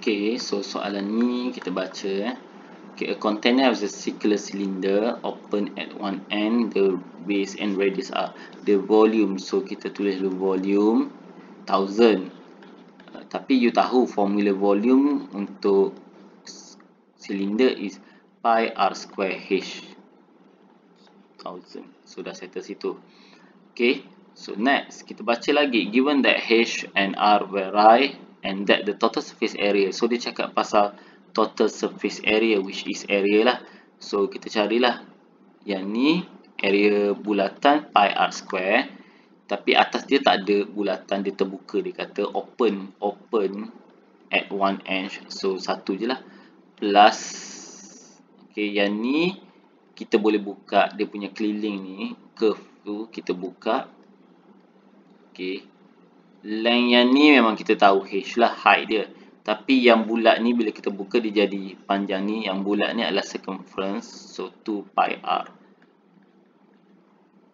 Okay, so soalan ni kita baca. Okay, a container of a circular cylinder open at one end, the base and radius are the volume. So kita tulis dulu volume 1000. Tapi you tahu formula volume untuk cylinder is pi r square h 1000. So dah settle situ. Okay, so next kita baca lagi. Given that h and r vary and that the total surface area. So dia cakap pasal total surface area, which is area lah. So kita carilah. Yang ni area bulatan pi r square. Tapi atas dia tak ada bulatan, dia terbuka. Dia kata open at one edge. So satu je lah. Plus, okay, yang ni kita boleh buka dia punya keliling ni, curve tu kita buka. Okay, length yang ni memang kita tahu h lah, height dia. Tapi yang bulat ni bila kita buka dia jadi panjang ni. Yang bulat ni adalah circumference. So 2 pi r.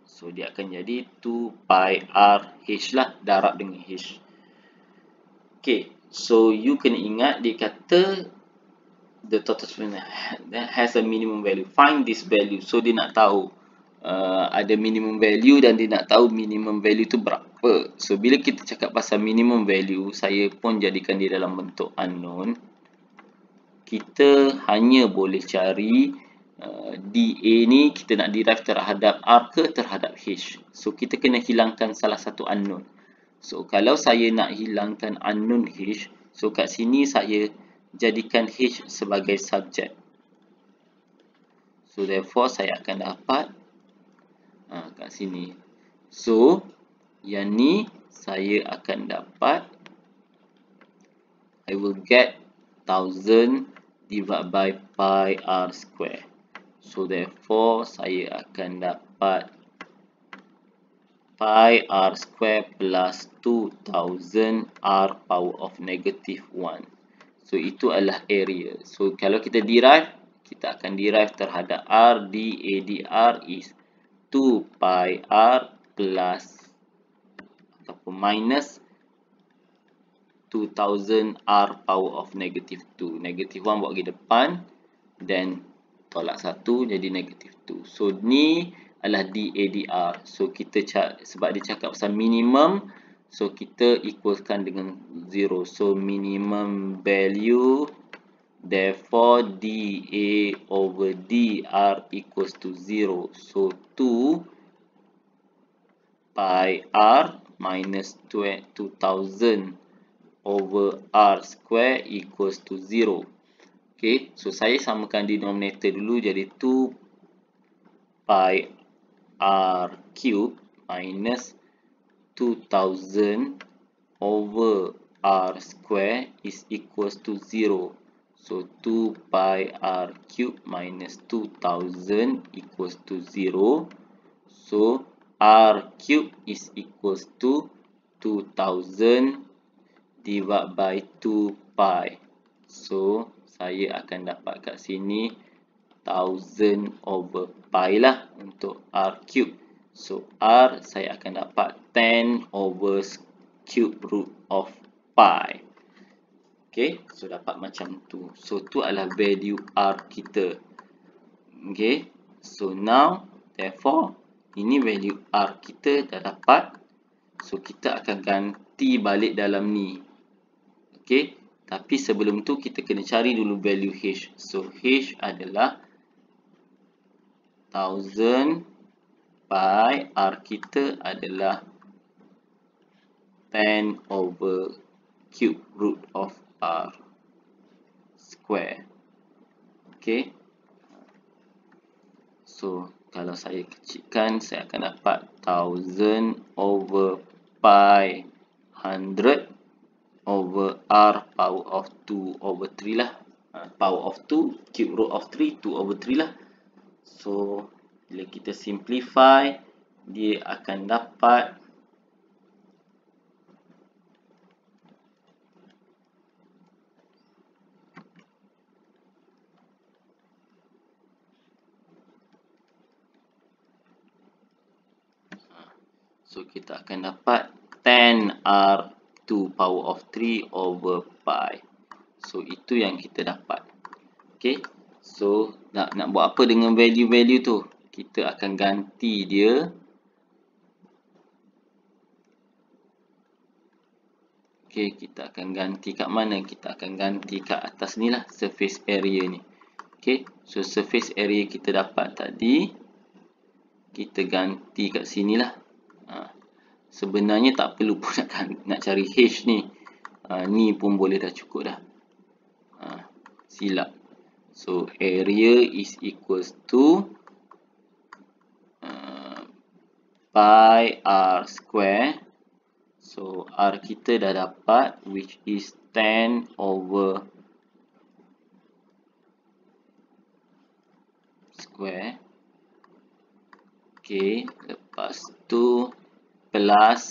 So dia akan jadi 2 pi r h lah, darab dengan h. Okay, so you kena ingat dia kata the total surface has a minimum value. Find this value. So dia nak tahu ada minimum value dan dia nak tahu minimum value tu berapa. So bila kita cakap pasal minimum value, saya pun jadikan dia dalam bentuk unknown. Kita hanya boleh cari dA ni kita nak derive terhadap R ke terhadap H. So kita kena hilangkan salah satu unknown. So kalau saya nak hilangkan unknown H, so kat sini saya jadikan H sebagai subjek. So therefore saya akan dapat kat sini. So yang ni saya akan dapat, I will get 1000 divided by pi r square. So therefore saya akan dapat pi r square plus 2000 r power of negative 1. So itu adalah area. So kalau kita derive, kita akan derive terhadap r, dA dr is 2 pi r plus ataupun minus 2000 r power of negative 2. Negative 1 bawa pergi depan, then tolak 1 jadi negative 2. So ni adalah dA dr. So kita sebab dia cakap pasal minimum, so kita equalkan dengan 0. So minimum value, therefore dA over dr equals to 0. So 2 pi r minus 2000 over r square equals to 0. Okay, so saya samakan denominator dulu, jadi 2 pi r cube minus 2000 over r square is equals to 0. So 2 pi r cube minus 2000 equals to 0. So r cube is equals to 2000 divided by 2 pi. So saya akan dapat kat sini 1000 over pi lah untuk r cube. So r saya akan dapat 10 over cube root of pi. Okay, so dapat macam tu. So tu adalah value r kita. Okay, so now therefore ini value r kita dah dapat. So kita akan ganti balik dalam ni. Okay, tapi sebelum tu kita kena cari dulu value h. So h adalah 1000 pi, r kita adalah 10 over cube root of r square. Okay, so kalau saya kecilkan, saya akan dapat 1000 over pi 100 over r power of 2 over 3 lah. Power of 2, cube root of 3, 2 over 3 lah. So bila kita simplify, dia akan dapat kita akan dapat 10r to power of 3 over pi. So itu yang kita dapat. Okay, so nak buat apa dengan value-value tu? Kita akan ganti dia. Okay, kita akan ganti kat mana? Kita akan ganti kat atas ni lah, surface area ni. Okay, so surface area kita dapat tadi, kita ganti kat sini lah. Sebenarnya tak perlu pun nak cari H ni. Ni pun boleh dah, cukup dah. Silap. So area is equals to pi r square. So R kita dah dapat, which is 10 over square. Okay, lepas tu plus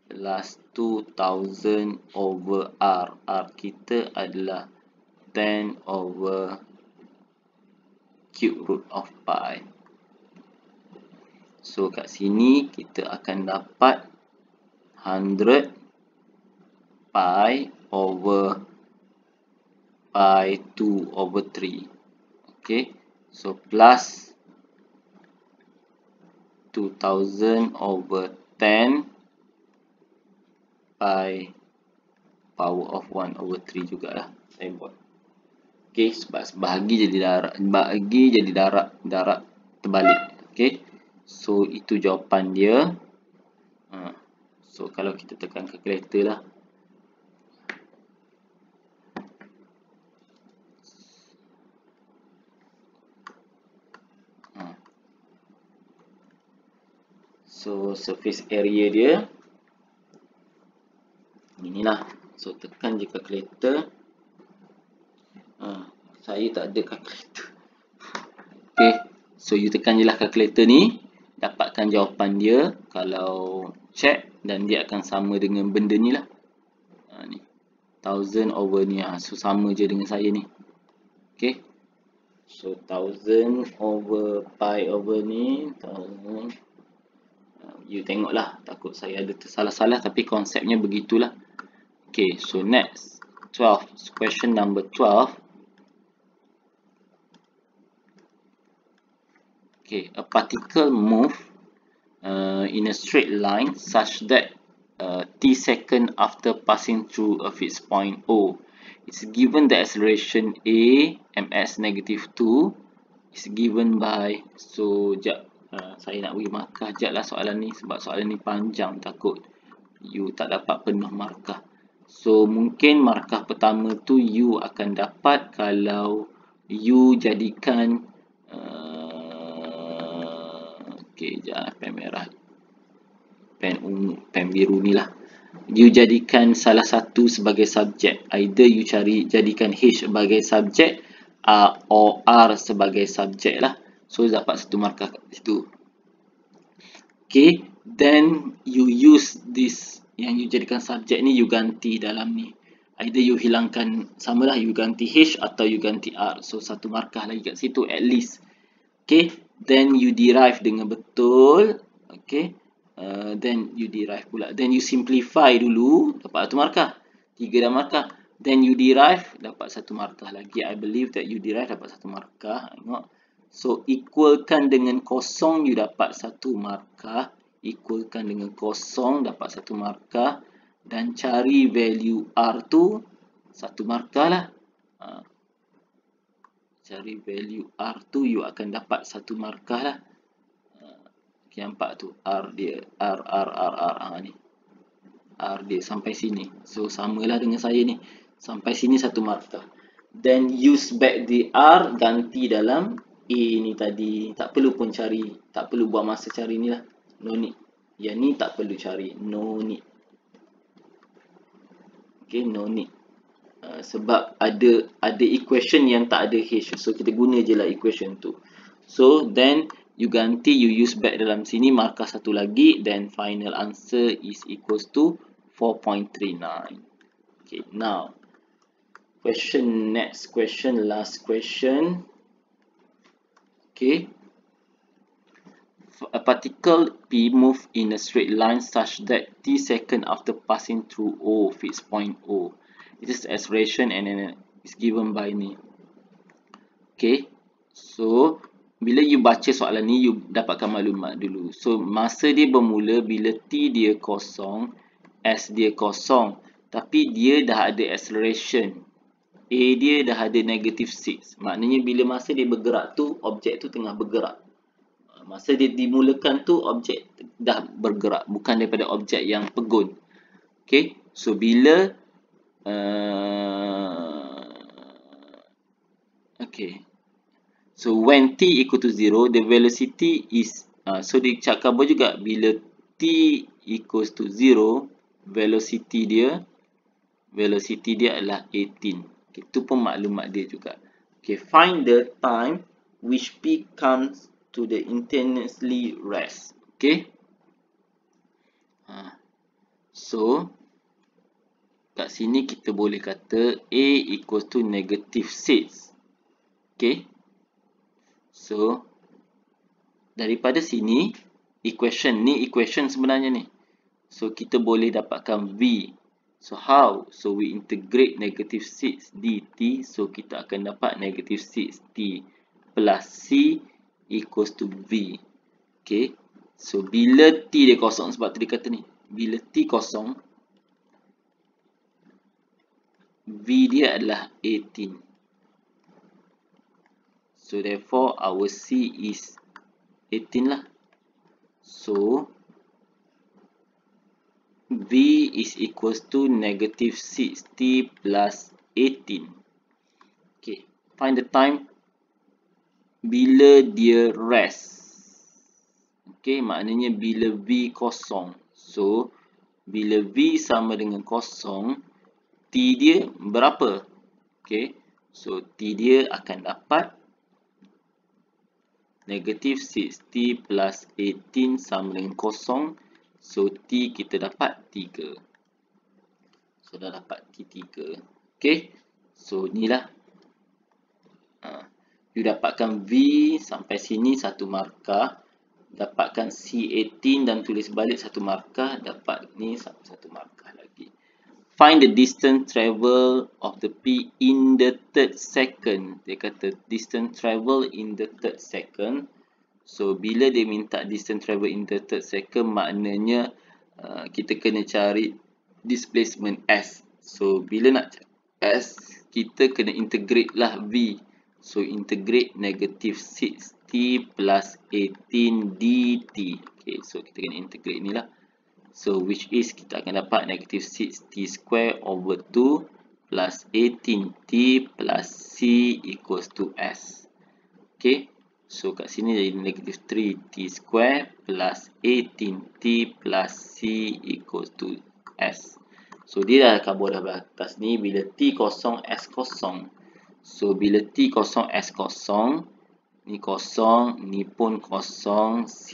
2000 over R. R kita adalah 10 over cube root of pi. So kat sini kita akan dapat 100 pi over pi 2 over 3. Okay, so plus 2000 over 10 pi power of 1 over 3 jugalah saya buat. Okay, sebab bahagi jadi darab terbalik. Okay, so itu jawapan dia. So kalau kita tekan calculator lah. So surface area dia inilah. So tekan je calculator. Saya tak ada calculator. Okay, so you tekan je lah calculator ni, dapatkan jawapan dia. Kalau check, dan dia akan sama dengan benda ni lah. Ni 1000 over ni. So sama je dengan saya ni. Okay, so 1000 over pi over ni 1000. You tengok lah, takut saya ada tersalah-salah, tapi konsepnya begitulah. Okay, so next 12, question number 12. Okay, a particle move in a straight line such that t second after passing through a fixed point O is given the acceleration a ms negative 2 is given by. So saya nak bagi markah jap lah soalan ni, sebab soalan ni panjang, takut you tak dapat penuh markah. So mungkin markah pertama tu you akan dapat kalau you jadikan okay, jangan pen merah, pen ungu, pen biru ni lah. You jadikan salah satu sebagai subjek. Either you jadikan H sebagai subjek or R sebagai subjek lah. So dapat satu markah kat situ. Okay, then you use this yang you jadikan subjek ni, you ganti dalam ni. Either you hilangkan, samalah, you ganti H atau you ganti R. So satu markah lagi kat situ at least. Okay, then you derive dengan betul. Okay, then you derive pula. Then you simplify dulu, dapat satu markah. 3 dah markah. Then you derive, dapat satu markah lagi. I believe that you derive dapat satu markah. Tengok. So equalkan dengan kosong, you dapat satu markah. Equalkan dengan kosong, dapat satu markah. Dan cari value R tu, satu markah lah. Cari value R tu, you akan dapat satu markah lah. Okay, nampak tu R dia, R ni R dia sampai sini. So samalah dengan saya ni, sampai sini satu markah. Then use back the R, ganti dalam A ni tadi. Tak perlu pun cari, tak perlu buat masa cari ni lah, no need. Yang ni tak perlu cari, no need. Okay, no need. Sebab ada equation yang tak ada H. So kita guna je lah equation tu. So then you ganti, you use back dalam sini, markah satu lagi, then final answer is equals to 4.39. Okay, now next question, last question. Okay, a particle P move in a straight line such that t second after passing through O, fixed point O, It is acceleration and then it's given by ni. Okay, so bila you baca soalan ni, you dapatkan maklumat dulu. So masa dia bermula bila t dia kosong, s dia kosong, tapi dia dah ada acceleration. A dia dah ada negative 6. Maknanya bila masa dia bergerak tu, objek tu tengah bergerak. Masa dia dimulakan tu, objek dah bergerak. Bukan daripada objek yang pegun. Okay. So bila okay. So when t equal to 0, the velocity is so dia cakap apa juga, bila t equals to 0, velocity dia adalah 18. Okay, itu pun maklumat dia juga. Okay, find the time which P comes to the instantaneously rest. Okay. So kat sini kita boleh kata A equals to negative 6. Okay. So daripada sini equation sebenarnya ni. So kita boleh dapatkan V. So how? So we integrate negative 6 dt. So kita akan dapat negative 6t plus c equals to V. Okay. So bila t dia kosong, sebab tadi kata ni, bila t kosong, V dia adalah 18. So therefore our c is 18 lah. So V is equals to negative 6t plus 18. Okay, find the time bila dia rest. Okay, maknanya bila V kosong. So, bila V sama dengan kosong, T dia berapa? Okay, so T dia akan dapat negative 6t plus 18 sama dengan kosong. So, T kita dapat 3. So, dah dapat T3. Okay. So, inilah. You dapatkan V sampai sini 1 markah. Dapatkan C18 dan tulis balik 1 markah. Dapat ni 1 markah lagi. Find the distance travel of the P in the third second. Dia kata distance travel in the third second. So, bila dia minta distance travel in the third second, maknanya kita kena cari displacement S. So, bila nak cari S, kita kena integrate lah V. So, integrate negative 6t plus 18 dt. Okay, so kita kena integrate ni lah. So, which is kita akan dapat negative 6t square over 2 plus 18t plus c equals to S. Okay. So, kat sini jadi negative 3t square plus 18t plus c equals to S. So, dia dah kabur dah atas ni. Bila t kosong, S kosong. So, bila t kosong, S kosong. Ni kosong, ni pun kosong. C,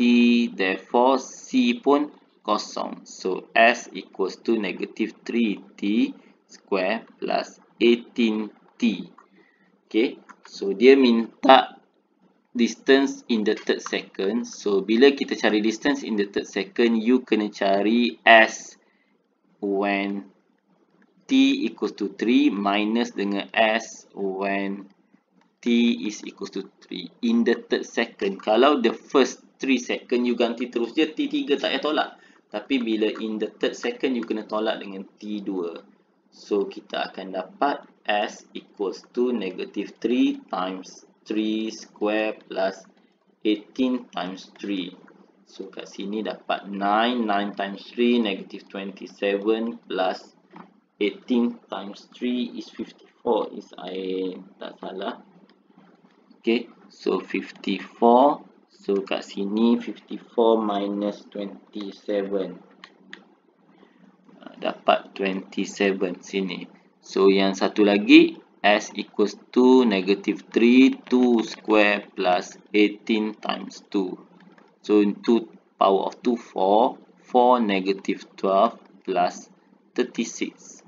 therefore, C pun kosong. So, S equals to negative 3t square plus 18t. Okay. So, dia minta distance in the third second. So, bila kita cari distance in the third second, you kena cari S when t equals to 3 minus dengan S when t is equals to 3 in the third second. Kalau the first 3 second you ganti terus je, T3 tak payah tolak. Tapi bila in the third second you kena tolak dengan T2. So kita akan dapat S equals to negative 3 times 3 square plus 18 times 3. So kat sini dapat 9. 9 times 3 negative 27 plus 18 times 3 is 54. Is I tak salah. Okay, so 54. So kat sini 54 minus 27. Dapat 27 sini. So yang satu lagi S equals to negative 3 2 square plus 18 times 2. So 2 power of 2 4. 4 negative 12 plus 36.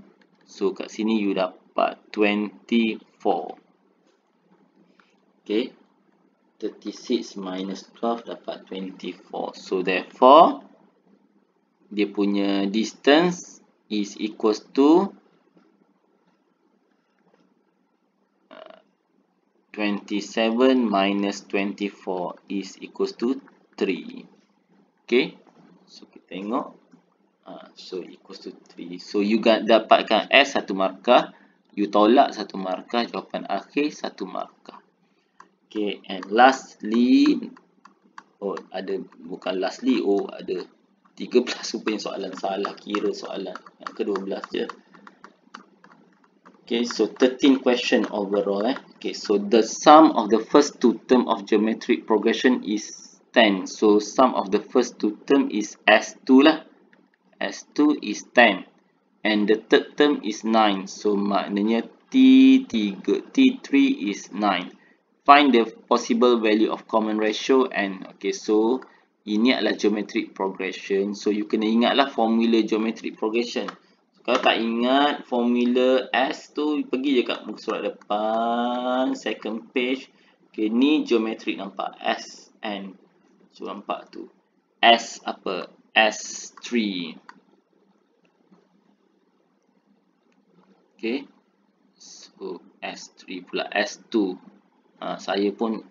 So kat sini you dapat 24. Okay, 36 minus 12 dapat 24. So therefore dia punya distance is equals to 27 minus 24 is equals to 3. Okay, so kita tengok. So equals to 3. So you dapatkan S 1 markah, you tolak 1 markah, jawapan akhir 1 markah. Okay, and lastly, ada ada 13 rupanya soalan salah, kira soalan yang ke-12 je. Okay, so 13 question overall. Okay, so the sum of the first two term of geometric progression is 10. So sum of the first two term is S2 lah. S2 is 10. And the third term is 9. So maknanya T3 is 9. Find the possible value of common ratio and okay, so ini adalah geometric progression. So you kena ingatlah formula geometric progression. Kalau tak ingat formula S tu, pergi je kat muka surat depan, second page. Okay, ni geometric nampak SN. So nampak tu. S apa? S3. Okay. So S3 pula S2. Saya pun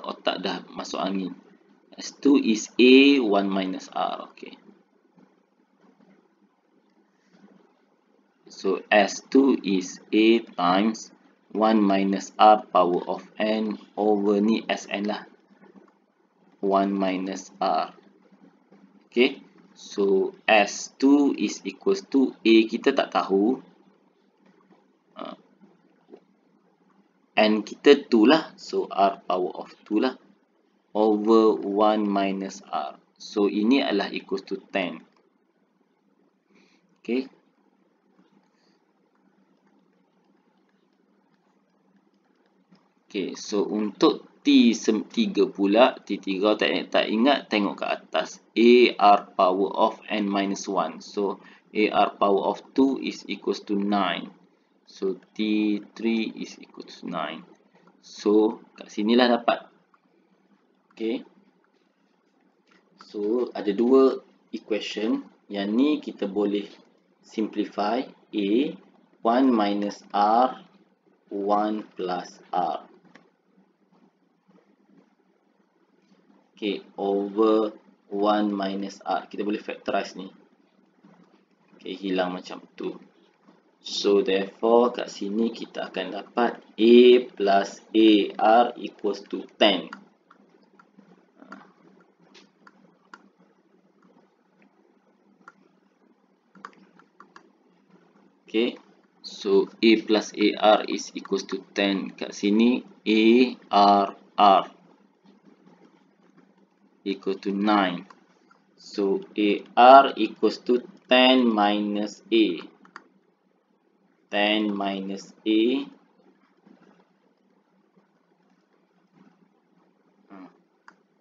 otak dah masuk angin. S2 is A 1 minus R. Okay. So S2 is A times 1 minus R power of N over ni Sn lah. 1 minus R. Okay. So S2 is equals to A kita tak tahu. N kita 2 lah. So R power of 2 lah. Over 1 minus R. So ini adalah equals to 10. Okay. Okay, so untuk T3 pula, T3 tak ingat, tengok ke atas. A R power of N minus 1. So, A R power of 2 is equals to 9. So, T3 is equals to 9. So, kat sinilah dapat. Okay. So, ada dua equation. Yang ni kita boleh simplify. A, 1 minus R, 1 plus R. Okay, over 1 minus R. Kita boleh factorize ni. Okay, hilang macam tu. So, therefore, kat sini kita akan dapat A plus AR equals to 10. Okay, so A plus AR is equals to 10. Kat sini, AR equal to 9. So AR equals to 10 minus A. 10 minus A.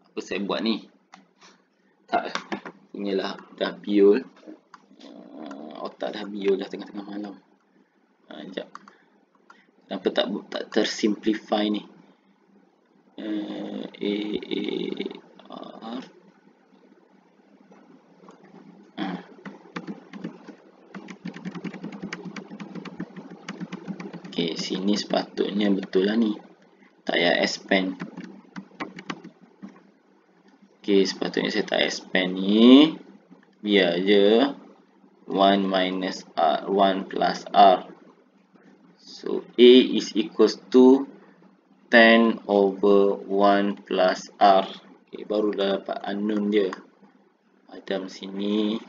Apa saya buat ni? Tak, inilah dah biol. Otak dah biol dah tengah-tengah malam. Sekejap. Kenapa tak tersimplify ni? AR. Okay, sini sepatutnya betul lah ni. Tak payah S-pen. Okay, sepatutnya saya tak S-pen ni. Biar je 1 minus R, 1 plus R. So, A is equals to 10 over 1 plus R. Okay, baru dah dapat unknown dia. Adam sini.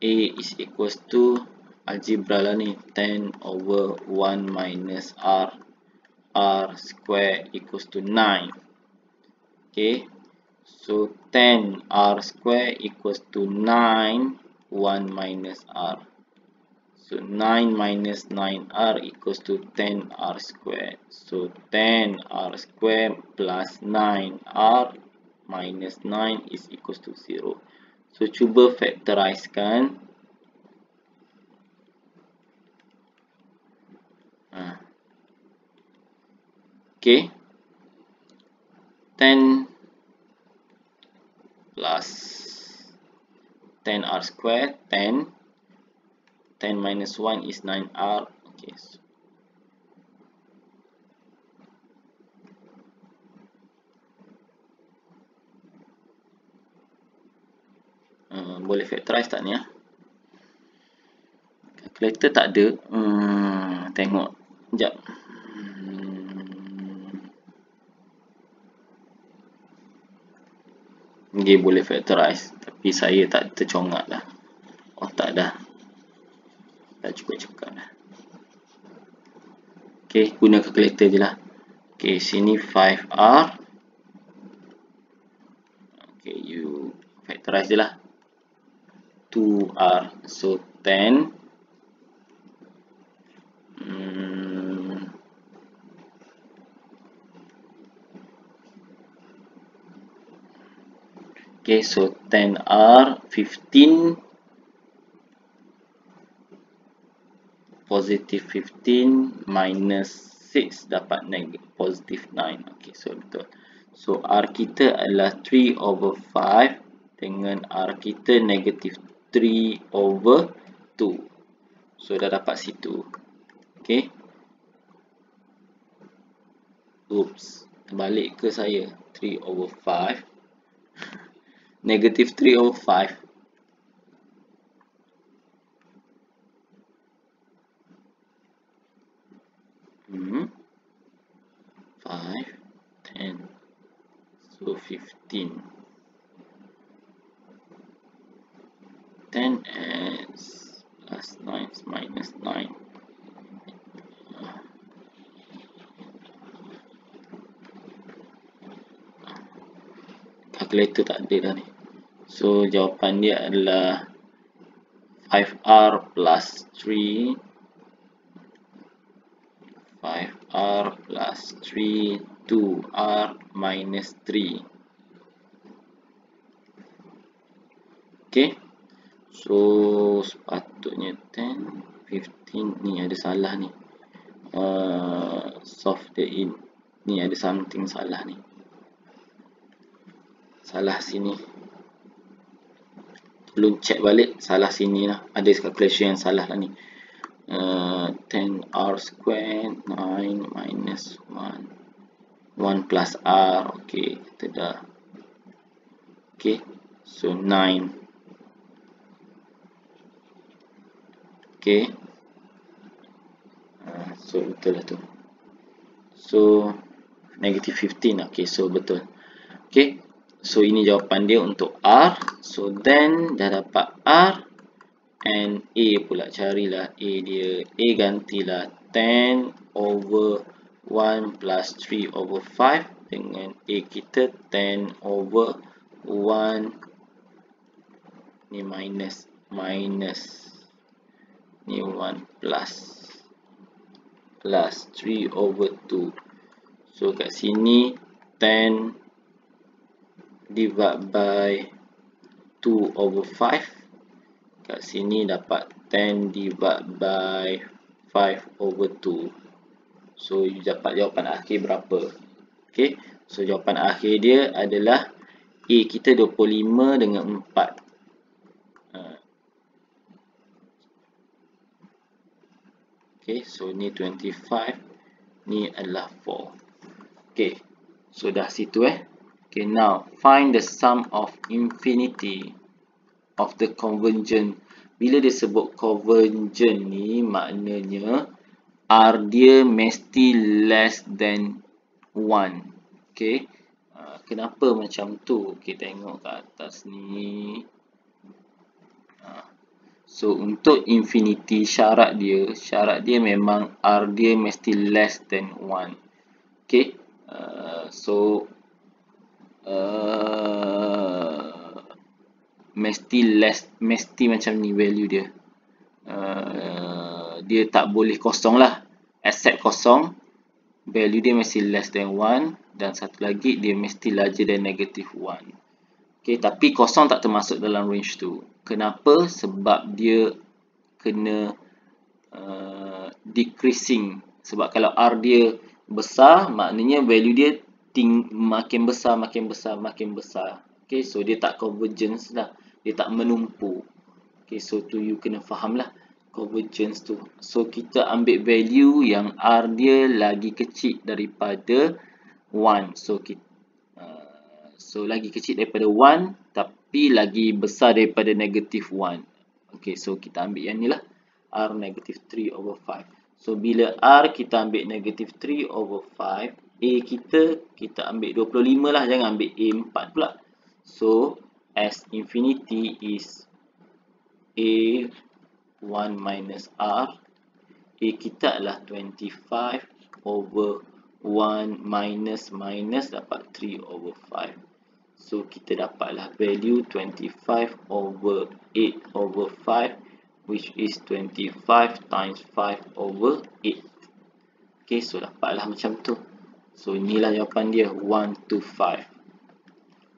A is equals to, algebra lah ni, 10 over 1 minus R. R square equals to 9. Okay. So, 10 R square equals to 9, 1 minus R. So, 9 minus 9R equals to 10R square. So, 10R square plus 9R minus 9 is equals to 0. So, cuba factorizekan. Okay. 10 plus 10R square, 10. 10 minus 1 is 9R. Okay. Boleh factorize tak ni ya? Calculator tak ada. Tengok. Sekejap. Dia boleh factorize. Tapi saya tak tercongak lah. Otak dah cukup dah. Okay, guna calculator je lah. Okay, sini 5R. Okay, you factorize je lah. 2R. So, 10. Okay, so 10R, 15. Positive 15 minus 6 dapat positive 9. Okay, so betul. So, R kita adalah 3 over 5 dengan R kita negative 3 over 2. So, dah dapat situ. Okay. Oops. Balik ke saya. 3 over 5. Negative 3 over 5. 5, 10, so 15. 10x plus 9 minus 9. Calculator tak ada dah ni. So jawapan dia adalah 5R plus 3. 5R plus 3, 2R minus 3. Okay. So, sepatutnya 10, 15. Ni ada salah ni. Solve the in. Ni ada something salah ni. Salah sini. Belum check balik. Salah sini lah. Ada calculation yang salah lah ni. 10R squared 9 minus 1 1 plus R. Okay, kita dah. Okay, so 9. Okay, so betul lah tu. So negative 15. Okay, so betul. Okay, so ini jawapan dia untuk R. So then dah dapat R. And A pula, carilah A dia. A gantilah 10 over 1 plus 3 over 5 dengan A kita 10 over 1. Ni minus. Ni 1 plus 3 over 2. So kat sini 10 divide by 2 over 5. Kat sini dapat 10 divide by 5 over 2. So, you dapat jawapan akhir berapa? Okay. So, jawapan akhir dia adalah A kita 25 dengan 4. Okay. So, ni 25. Ni adalah 4. Okay. So, dah situ Okay. Now, find the sum of infinity of the convergent. Bila dia sebut convergent ni, maknanya R dia mesti less than 1. Okay. Kenapa macam tu? Okay, tengok kat atas ni. So, untuk infinity, syarat dia memang R dia mesti less than 1. Okay. Mesti macam ni value dia. Dia tak boleh kosong lah. Except kosong, value dia mesti less than 1. Dan satu lagi, dia mesti larger than negative 1. Okay, tapi kosong tak termasuk dalam range tu. Kenapa? Sebab dia kena decreasing. Sebab kalau R dia besar, maknanya value dia makin besar. Okay, so dia tak convergence lah. Dia tak menumpu. Okay, so tu you kena faham lah. convergence tu. So kita ambil value yang R dia lagi kecil daripada 1. So lagi kecil daripada 1 tapi lagi besar daripada negative 1. Okay, so kita ambil yang ni lah, R negative 3/5. So bila R kita ambil negative 3/5, A kita ambil 25 lah, jangan ambil A 4 pula. So S infinity is A 1 minus R. A kita adalah 25/1 minus dapat 3/5. So kita dapatlah value 25/8/5, which is 25 times 5/8. Okay, so dapatlah macam tu. So inilah jawapan dia, 125.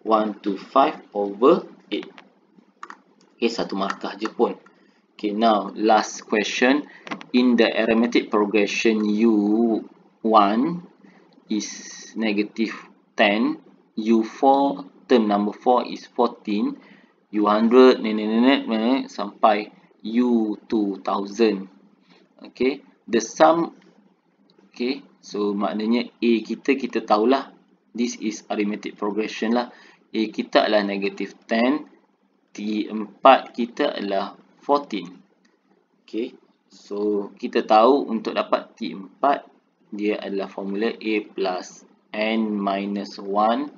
125/8. Okay, satu markah je pun. Okay, now last question. In the arithmetic progression U1 is negative 10, U4 term number 4 is 14, U100 sampai U2000. Okay, the sum. Okay, so maknanya A kita tahulah, this is arithmetic progression lah. A kita adalah negative 10, T4 kita adalah 14. Okay, so kita tahu untuk dapat T4 dia adalah formula A plus N minus 1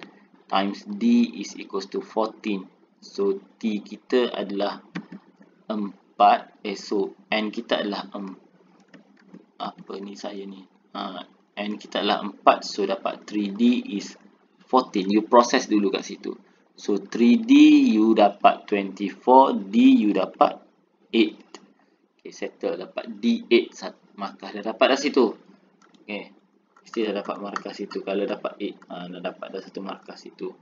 times D is equals to 14. So T kita adalah 4. So N kita adalah N kita adalah 4. So dapat 3D is 14. You proses dulu kat situ. So 3D you dapat 24, D you dapat 8. Okay, settle, dapat D8. Markah dah dapat dah situ. Okay, mesti dah dapat markah situ. Kalau dapat 8, dah dapat dah satu markah situ.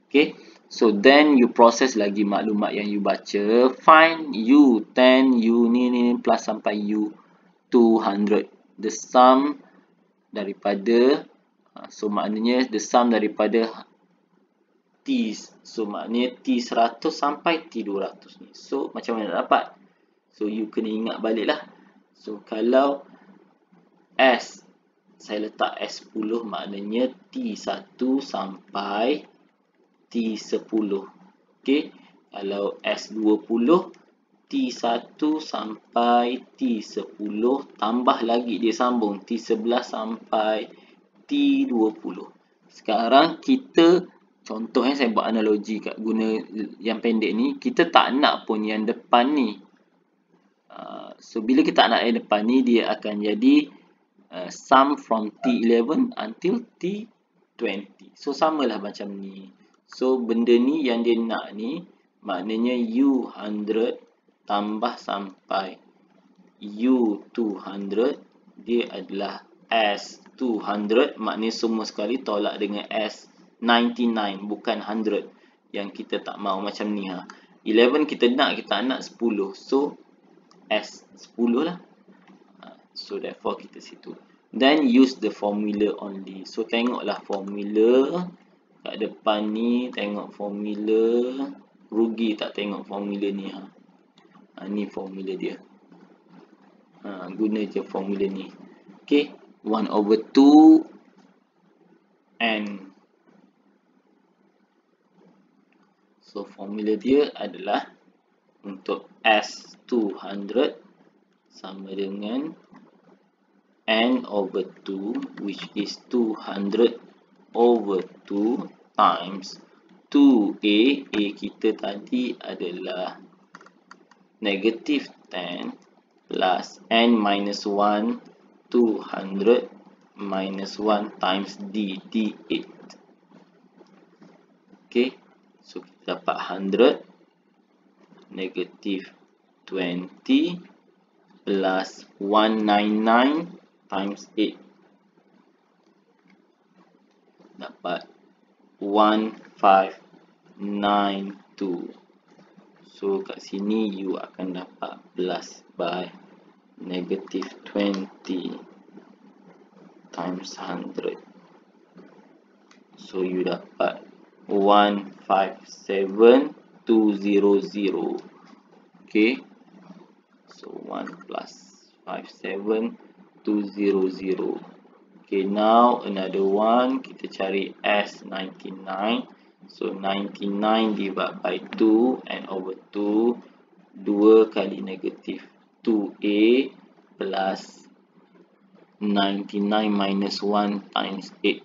Okay, so then you proses lagi maklumat yang you baca. Find U10, U ni plus sampai U200. The sum daripada, so maknanya the sum daripada T, so maknanya T100 sampai T200 ni. So macam mana nak dapat? So you kena ingat balik lah. So kalau S, saya letak S10, maknanya T1 sampai T10. Okay, kalau S20, T1 sampai T10, tambah lagi dia sambung T11 sampai T20. Sekarang kita, contohnya saya buat analogi kat guna yang pendek ni, kita tak nak pun yang depan ni. So bila kita nak yang depan ni, dia akan jadi sum from T11 until T20. So samalah macam ni. So benda ni yang dia nak ni, maknanya U100 tambah sampai U200, dia adalah S200. Maknanya semua sekali tolak dengan S99, bukan 100 yang kita tak mau macam ni. 11 kita nak 10. So S10 lah. So therefore kita situ. Then use the formula only. So tengoklah formula kat depan ni, tengok formula. Rugi tak tengok formula ni. Ni formula dia. Guna je formula ni. Okay, 1/2 N. So formula dia adalah untuk S200 sama dengan N/2, which is 200/2 times 2A. A kita tadi adalah negative 10 plus N minus 1, 200 minus 1 times D, D8. Okay, so kita dapat 100 negative 20 plus 199 times 8. Dapat 1592. So kat sini you akan dapat plus by negative 20 times 100. So you dapat 157200. Okay, So 1 plus 57200. Okay, now another one, kita cari S99. So 99 divided by 2 and over 2, 2 kali negatif 2A plus 99 minus 1 times 8.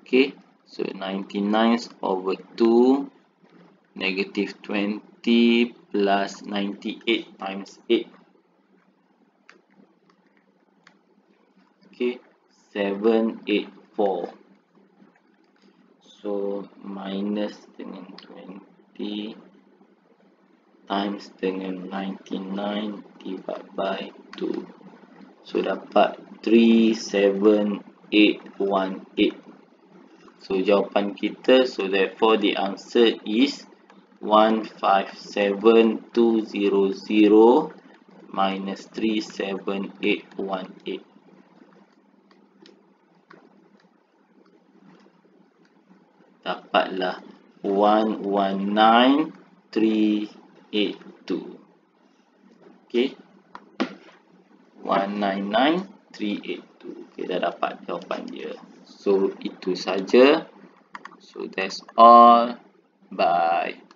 Okay, so 99 over 2 negative 20 plus 98 times 8. Okay, 784. So minus dengan 20 times dengan 99 divided by 2. So dapat 37818. So jawapan kita, so therefore the answer is 157200 minus 37818. Dapatlah 119382. Okay, 199382. Okay, dah dapat jawapan dia. So itu saja. So that's all. Bye.